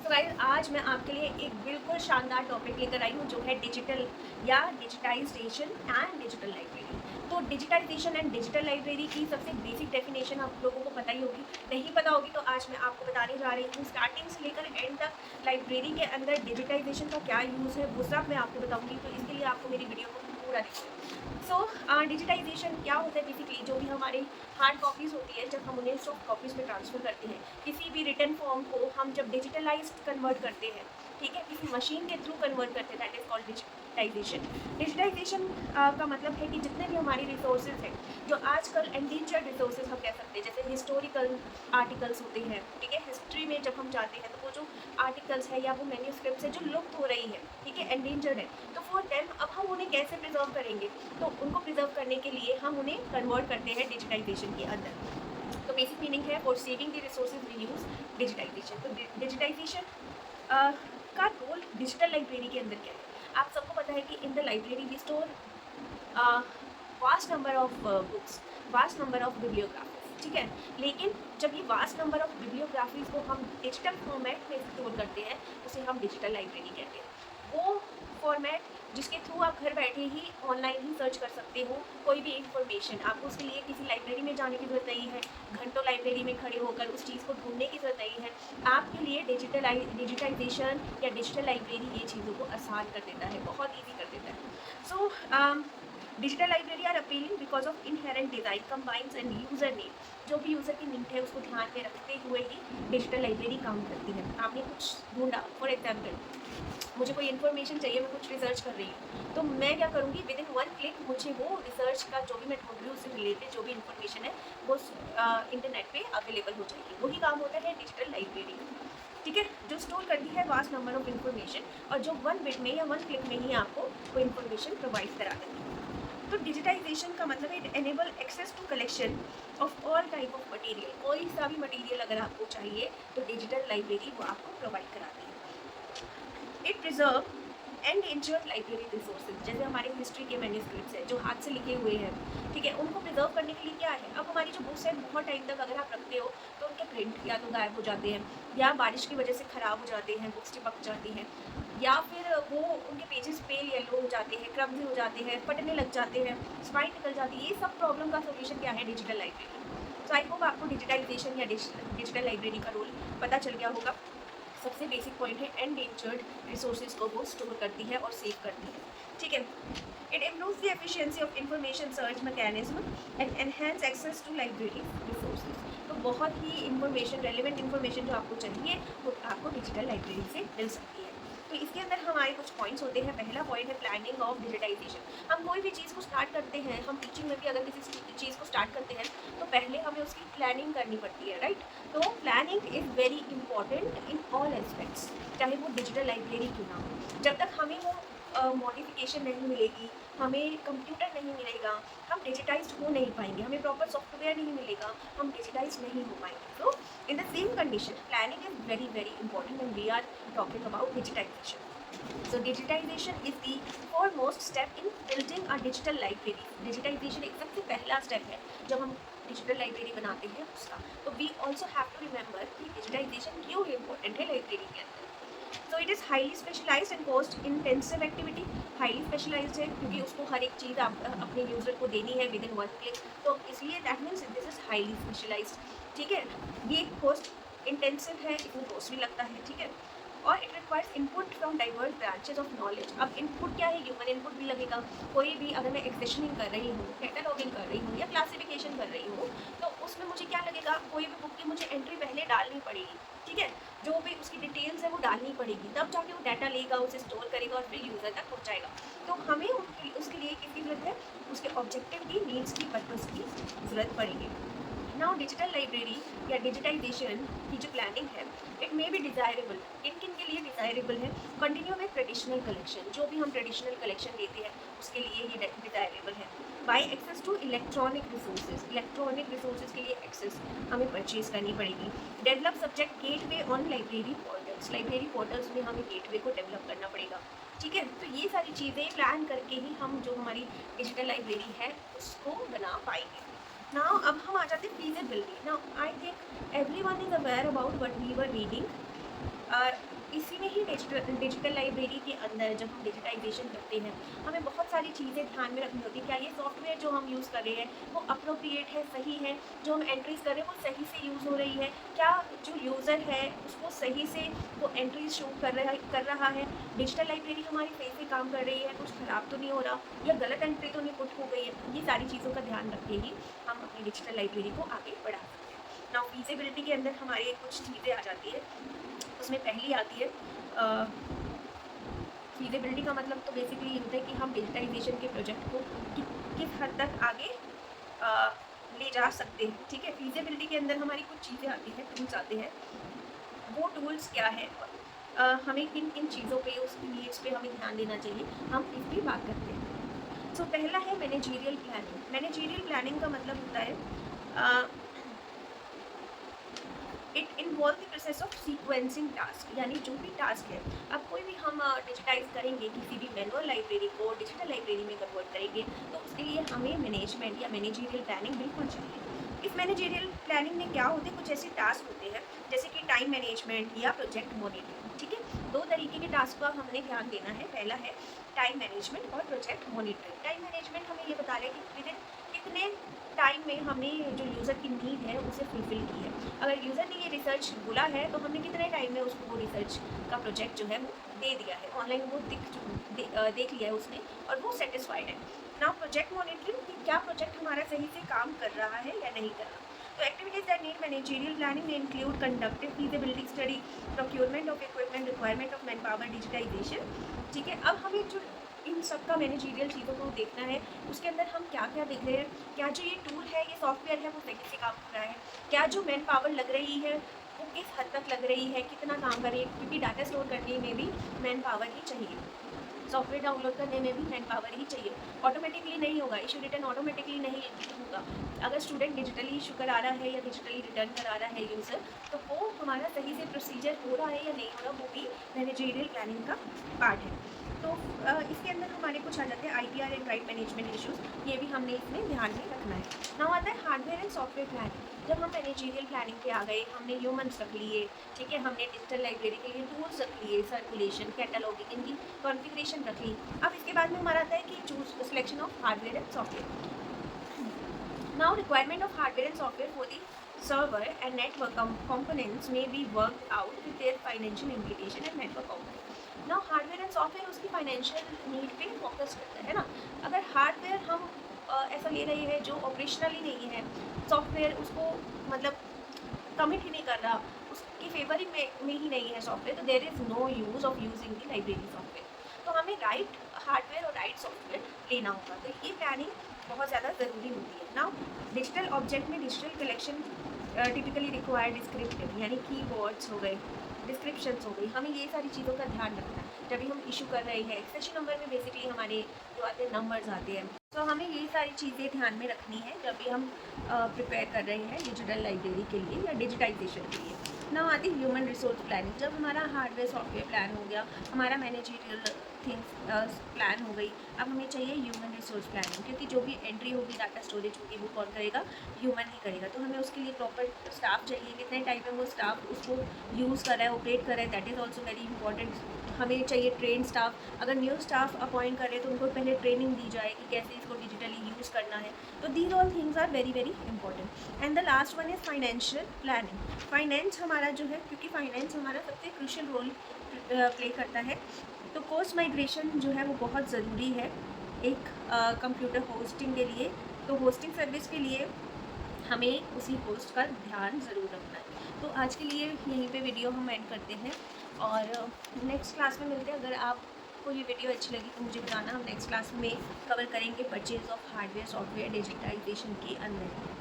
तो गाइस आज मैं आपके लिए एक बिल्कुल शानदार टॉपिक लेकर आई हूँ जो है डिजिटल या डिजिटाइजेशन एंड डिजिटल लाइब्रेरी। तो डिजिटाइजेशन एंड डिजिटल लाइब्रेरी की सबसे बेसिक डेफिनेशन आप लोगों को पता ही होगी, नहीं पता होगी तो आज मैं आपको बताने जा रही हूँ। स्टार्टिंग से लेकर एंड तक लाइब्रेरी के अंदर डिजिटाइजेशन का क्या यूज़ है वो सब मैं आपको बताऊँगी, तो इसके लिए आपको मेरी वीडियो को पूरा देखना है। सो डिजिटाइजेशन क्या होता है? बेसिकली जो भी हमारे हार्ड कॉपीज़ होती है, जब हम उन्हें सॉफ्ट कॉपीज़ में ट्रांसफ़र करते हैं, किसी भी रिटन फॉर्म को हम जब डिजिटलाइज कन्वर्ट करते हैं, ठीक है, किसी मशीन के थ्रू कन्वर्ट करते हैं, that is called digitisation. Digitisation का मतलब है कि जितने भी हमारे रिसोर्सेज हैं, जो आजकल एंडेंजर्ड रिसोर्सेज हम कह सकते हैं, जैसे हिस्टोरिकल आर्टिकल्स होते हैं, ठीक है, हिस्ट्री में जब हम जाते हैं तो वो जो आर्टिकल्स है या वो मैन्यूस्क्रिप्ट्स है जो लुप्त हो रही है, ठीक है, एंडेंजर्ड है, तो फॉर देम अब हम उन्हें कैसे प्रिजर्व करेंगे? तो उनको प्रिजर्व करने के लिए हम उन्हें कन्वर्ट करते हैं डिजिटाइजेशन के अंदर। तो बेसिक मीनिंग है for saving the resources we use digitisation. तो डिजिटाइजेशन का रोल डिजिटल लाइब्रेरी के अंदर क्या है? आप सबको पता है कि in the library we store vast number of books, vast number of bibliographies, ठीक है। लेकिन जब ये वास्ट नंबर ऑफ बिब्लियोग्राफीज को हम डिजिटल फॉर्मेट में स्टोर करते हैं उसे हम डिजिटल लाइब्रेरी कहते हैं। वो फॉर्मेट जिसके थ्रू आप घर बैठे ही ऑनलाइन ही सर्च कर सकते हो कोई भी इंफॉर्मेशन। आपको उसके लिए किसी लाइब्रेरी में जाने की ज़रूरत नहीं है, घंटों लाइब्रेरी में खड़े होकर उस चीज़ को ढूंढने की ज़रूरत नहीं है। आपके लिए डिजिटाइजेशन या डिजिटल लाइब्रेरी ये चीज़ों को आसान कर देता है, बहुत ईजी कर देता है। So digital library are appealing because of inherent design combines and user need. जो भी यूज़र की नीड है उसको ध्यान में रखते हुए ही डिजिटल लाइब्रेरी काम करती है। आपने कुछ ढूंढा, फॉर एग्जाम्पल मुझे कोई इन्फॉर्मेशन चाहिए, मैं कुछ रिसर्च कर रही हूँ, तो मैं क्या करूँगी, विद इन वन क्लिक मुझे वो रिसर्च का जो भी मैं ढूंढ रही हूँ उससे रिलेटेड जो भी इन्फॉर्मेशन है वो इंटरनेट पे अवेलेबल हो जाएगी। वही काम होता है डिजिटल लाइब्रेरी का, ठीक है, जो स्टोर करती है वास्ट नंबर ऑफ इन्फॉर्मेशन और जो वन बिट में या वन क्लिक में ही आपको वो इन्फॉर्मेशन प्रोवाइड करा देती है। तो डिजिटाइजेशन का मतलब है it enable access to collection of all type of material. कोई सा भी मटेरियल अगर आपको चाहिए तो डिजिटल लाइब्रेरी वो आपको प्रोवाइड कराती है। It preserve and ensure library resources, जैसे हमारे हिस्ट्री के मैन्यूस्क्रिप्ट्स हैं जो हाथ से लिखे हुए हैं, ठीक है, उनको प्रिजर्व करने के लिए क्या है, अब हमारी जो बुक्स है बहुत टाइम तक अगर आप रखते हो तो उनके प्रिंट या तो गायब हो जाते हैं या बारिश की वजह से ख़राब हो जाते हैं, बुक्स चिपक जाती हैं, या फिर वो उनके पेजेस पेल येलो हो जाते हैं, क्रम्स हो जाते हैं, फटने लग जाते हैं, स्पाइन निकल जाती है। ये सब प्रॉब्लम का सोल्यूशन क्या है? Digital library. So I hope आपको डिजिटाइजेशन या डिजिटल लाइब्रेरी का रोल पता चल गया होगा। सबसे बेसिक पॉइंट है एंडेंजर्ड रिसोर्सेज को वो स्टोर करती है और सेव करती है, ठीक है। It improves the efficiency of information search mechanism and enhance access to library resources. तो बहुत ही इंफॉर्मेशन, रेलिवेंट इंफॉर्मेशन जो आपको चाहिए वो आपको डिजिटल लाइब्रेरी से मिल सकती है। तो इसके अंदर हमारे कुछ पॉइंट्स होते हैं। पहला पॉइंट है प्लानिंग ऑफ डिजिटाइजेशन। हम कोई भी चीज़ को स्टार्ट करते हैं, हम टीचिंग में भी अगर किसी चीज़ को स्टार्ट करते हैं तो पहले हमें उसकी प्लानिंग करनी पड़ती है, राइट। तो planning is very important in all aspects, चाहे वो डिजिटल लाइब्रेरी क्यों ना हो। जब तक हमें वो मॉडिफिकेशन नहीं मिलेगी, हमें कंप्यूटर नहीं मिलेगा, हम डिजिटाइज हो नहीं पाएंगे, हमें प्रॉपर सॉफ्टवेयर नहीं मिलेगा, हम डिजिटाइज नहीं हो पाएंगे। तो in the same condition planning is very very important and we are talking about digitisation. So digitisation is the foremost step in building a digital library. Digitisation एक सबसे पहला स्टेप है जब हम डिजिटल लाइब्रेरी बनाते हैं उसका। तो we also have to remember कि डिजिटाइजेशन क्यों इम्पोर्टेंट है लाइब्रेरी के अंदर। So it is highly specialised and cost intensive activity. Highly specialised है क्योंकि उसको हर एक चीज़ आप अपने यूज़र को देनी है विद इन वन क्लिक, तो इसलिए that means this is highly specialised, ठीक है। ये कॉस्ट इंटेंसिव है, इसमें कॉस्ट भी लगता है, ठीक है। और it requires input from diverse branches of knowledge. अब इनपुट क्या है? ह्यूमन इनपुट भी लगेगा। कोई भी अगर मैं एक्सेशनिंग कर रही हूँ, कैटलॉगिंग कर रही हूँ या क्लासिफिकेशन कर रही हूँ, तो उसमें मुझे क्या लगेगा? कोई भी बुक की मुझे एंट्री पहले डालनी पड़ेगी, ठीक है, जो भी उसकी डिटेल्स है वो डालनी पड़ेगी, तब जाके वो डाटा लेगा, उसे स्टोर करेगा और फिर यूज़र तक पहुँचाएगा। तो हमें उसके लिए किसकी ज़रूरत है? उसके ऑब्जेक्टिव की, नीड्स की, पर्पज़ की ज़रूरत पड़ेगी। नाउ डिजिटल लाइब्रेरी या डिजिटाइजेशन की जो प्लानिंग है इट मे बी डिज़ायरेबल। किन किन के लिए डिज़ायरेबल है? कंटिन्यू विद ट्रेडिशनल कलेक्शन, जो भी हम ट्रेडिशनल कलेक्शन लेते हैं उसके लिए ये डिज़ायरेबल है। By access to electronic resources, electronic resources के लिए एक्सेस हमें परचेज करनी पड़ेगी। Develop subject gateway on library portals, library portals में हमें गेटवे को डेवलप करना पड़ेगा, ठीक है। तो ये सारी चीज़ें प्लान करके ही हम जो हमारी डिजिटल लाइब्रेरी है उसको बना पाएंगे। नाउ अब हम आ जाते हैं feasibility. Now I think everyone is aware about what we were reading इसी में ही डिजिटल लाइब्रेरी के अंदर जब हम डिजिटाइजेशन करते हैं, हमें बहुत सारी चीज़ें ध्यान में रखनी होती है। क्या ये सॉफ्टवेयर जो हम यूज़ कर रहे हैं वो अप्रोप्रिएट है, सही है, जो हम एंट्रीज कर रहे हैं वो सही से यूज़ हो रही है, क्या जो यूज़र है उसको सही से वो एंट्रीज शो कर रहा है, डिजिटल लाइब्रेरी हमारी सही से काम कर रही है, कुछ ख़राब तो नहीं हो रहा या गलत एंट्री तो नहीं पुट हो गई है। ये सारी चीज़ों का ध्यान रख के ही हम अपनी डिजिटल लाइब्रेरी को आगे बढ़ा सकते हैं। नाउ फीजिबिलिटी के अंदर हमारी कुछ चीज़ें आ जाती है। उसमें पहली आती है फीजिबिलिटी का मतलब तो बेसिकली ये होता है कि हम डिजिटाइजेशन के प्रोजेक्ट को किस हद तक आगे ले जा सकते हैं। ठीक है, फीजिबिलिटी के अंदर हमारी कुछ चीज़ें आती हैं, टूल्स आते हैं। वो टूल्स क्या है, हमें किन किन चीज़ों पे, उसकी नीड्स पे हमें ध्यान देना चाहिए, हम इस पर बात करते हैं। सो पहला है मैनेजरियल प्लानिंग। मैनेजरियल प्लानिंग का मतलब होता है it involve the process of sequencing task, यानी जो भी टास्क है, अब कोई भी हम डिजिटाइज करेंगे, किसी भी मैनुअल लाइब्रेरी को डिजिटल लाइब्रेरी में कन्वर्ट करेंगे, तो उसके लिए हमें मैनेजमेंट या मैनेजरियल प्लानिंग बिल्कुल चाहिए। इस मैनेजरियल प्लानिंग में क्या होते हैं, कुछ ऐसे टास्क होते हैं जैसे कि टाइम मैनेजमेंट या प्रोजेक्ट मॉनिटरिंग। ठीक है, दो तरीके के टास्क का हमने ध्यान देना है। पहला है टाइम मैनेजमेंट और प्रोजेक्ट मॉनिटरिंग। टाइम मैनेजमेंट हमें ये बता रहे हैं कि विदिन कितने टाइम में हमने जो यूज़र की नीड है उसे फुलफ़िल की है। अगर यूज़र ने ये रिसर्च बोला है तो हमने कितने टाइम में उसको वो रिसर्च का प्रोजेक्ट जो है वो दे दिया है, ऑनलाइन वो देख लिया है उसने और वो सेटिस्फाइड है। नाउ प्रोजेक्ट मॉनिटरिंग, कि क्या प्रोजेक्ट हमारा सही से काम कर रहा है या नहीं कर रहा। तो activities that need managerial planning में include conductive feasibility study, procurement of equipment, requirement of man power, digitisation. ठीक है, अब हमें जो इन सब का मैनेजरियल चीज़ों को देखना है, उसके अंदर हम क्या क्या देख रहे हैं, क्या जो ये टूल है, ये सॉफ्टवेयर है, वो सही से काम कर रहा है, क्या जो मैन पावर लग रही है वो किस हद तक लग रही है, कितना काम कर रही है, क्योंकि डाटा स्टोर करने में भी मैन पावर ही चाहिए, सॉफ्टवेयर डाउनलोड करने में भी मैन पावर ही चाहिए। ऑटोमेटिकली नहीं होगा, इशू रिटर्न ऑटोमेटिकली नहीं होगा। अगर स्टूडेंट डिजिटली इशू करा रहा है या डिजिटली रिटर्न करा रहा है यूज़र, तो वो हमारा सही से प्रोसीजर हो रहा है या नहीं हो रहा, वो भी मैनेजरियल प्लानिंग का पार्ट है। तो इसके अंदर हमारे कुछ आ जाते हैं IPR and right management issues, ये भी हमने इसमें ध्यान में रखना है। नाउ आता है हार्डवेयर एंड सॉफ्टवेयर प्लानिंग। जब हम मैनेजरियल प्लानिंग पे आ गए, हमने ह्यूमन्स रख लिए, ठीक है, हमने डिजिटल लाइब्रेरी के लिए टूल्स रख लिए, सर्कुलेशन, कैटलॉगिंग, इनकी कॉन्फ़िगरेशन रख ली। अब इसके बाद में हमारा आता है कि choose selection of hardware and software. Now requirement of hardware and software for the server and network components may be worked out with their financial implication and network output. Now hardware and software उसकी financial need पे focus करता है ना। अगर hardware हम ऐसा ले रहे हैं जो ऑपरेशनली नहीं है, सॉफ्टवेयर उसको मतलब कमिट ही नहीं कर रहा, उसकी फेवर में ही नहीं है सॉफ्टवेयर, तो there is no use of using the library software. तो हमें राइट हार्डवेयर और राइट सॉफ्टवेयर लेना होगा, तो ये प्लानिंग बहुत ज़्यादा ज़रूरी होती है। नाउ डिजिटल ऑब्जेक्ट में digital collection typically required descriptive, यानी कीवर्ड्स हो गए, डिस्क्रिप्शंस हो गई, हमें ये सारी चीज़ों का ध्यान रखना है जब भी हम इशू कर रहे हैं। एक्सेशन नंबर में बेसिकली हमारे जो आते हैं नंबर्स आते हैं, तो हमें ये सारी चीज़ें ध्यान में रखनी है जब भी हम प्रिपेयर कर रहे हैं डिजिटल लाइब्रेरी के लिए या डिजिटाइजेशन के लिए। नाउ आती है ह्यूमन रिसोर्स प्लानिंग। जब हमारा हार्डवेयर सॉफ्टवेयर प्लान हो गया, हमारा मैनेजरियल थिंग्स प्लान हो गई, अब हमें चाहिए ह्यूमन रिसोर्स प्लानिंग, क्योंकि जो भी एंट्री होगी, डाटा स्टोरेज होगी, वो कौन करेगा, ह्यूमन ही करेगा। तो हमें उसके लिए प्रॉपर स्टाफ चाहिए, कितने टाइम में वो स्टाफ उसको यूज़ कर रहा है, ऑपरेट कर रहा है, that is also very important. हमें चाहिए ट्रेन स्टाफ, अगर न्यू स्टाफ अपॉइंट करें तो उनको पहले ट्रेनिंग दी जाए कि कैसे इसको डिजिटली यूज़ करना है। तो these all things are very very important. And the last one is financial planning. Finance हमारा जो है, क्योंकि फाइनेंस हमारा सबसे क्रूशियल रोल प्ले करता है, तो कोस्ट माइग्रेशन जो है वो बहुत ज़रूरी है एक कंप्यूटर होस्टिंग के लिए। तो होस्टिंग सर्विस के लिए हमें उसी होस्ट का ध्यान ज़रूर रखना है। तो आज के लिए यहीं पे वीडियो हम एंड करते हैं और नेक्स्ट क्लास में मिलते हैं। अगर आपको ये वीडियो अच्छी लगी तो मुझे बताना, हम नेक्स्ट क्लास में कवर करेंगे purchase of hardware software digitization के अंदर।